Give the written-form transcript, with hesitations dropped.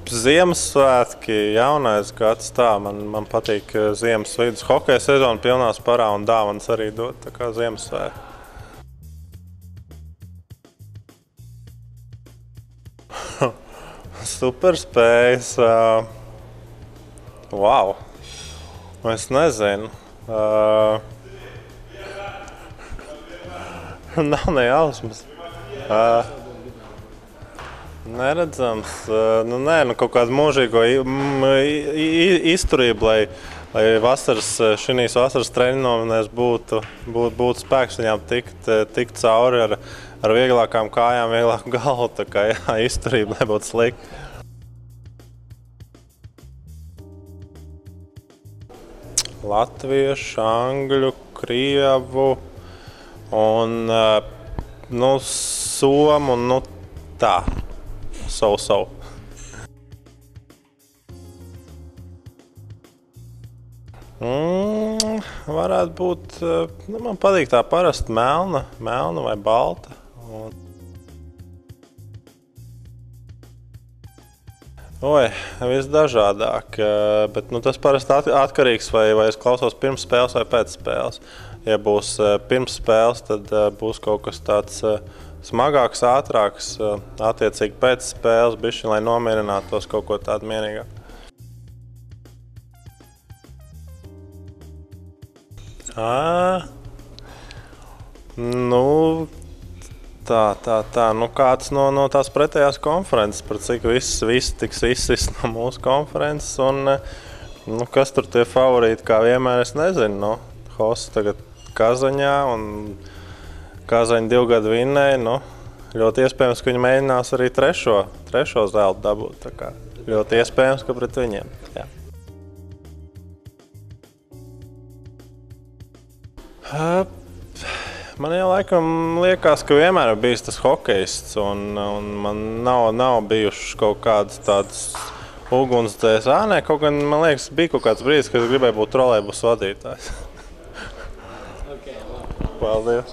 Ziemassvētki, jaunais gads, tā, man patīk ziemas vidus. Hokeja sezona pilnā sparā un dāvanas arī dod, tā kā Ziemassvētki. Superspējas. Wow! Es nezinu. Nav ne jausmas. Neredzams. Kaut kādu mūžīgo izturību, lai šīs vasaras treniņos būtu spēks viņām tikt cauri ar vieglākām kājām, vieglāku galvu. Tā kā izturība nebūtu slikta. Latviešu, angļu, krievu un somu un tā. So. Varētu būt, man patīk tā parasta melna vai balta. Visdažādāk, bet tas parasti atkarīgs, vai es klausos pirms spēles vai pēc spēles. Ja būs pirms spēles, tad būs kaut kas tāds smagāks, ātrāks, attiecīgi pēc spēles, bišķi, lai nomierinātos kaut ko tādu mierīgāku. Kāds no tās pretējās konferences, par cik viss tiks izsist no mūsu konferences, un kas tur tie favorīti, kā vienmēr, es nezinu. Hoss tagad Kazaņā, un Kazaņa 2 gadu vinnēja. Ļoti iespējams, ka viņi mēģinās arī trešo zeltu dabūt. Tā kā ļoti iespējams, ka pret viņiem. Jā. Man jau laikam liekas, ka vienmēr ir bijis tas hokejists, un man nav bijušas kaut kādas tādas ugunsdzēs. Kaut gan, man liekas, bija kaut kāds brīdis, kad es gribēju būt trolejbusu vadītājs. Paldies!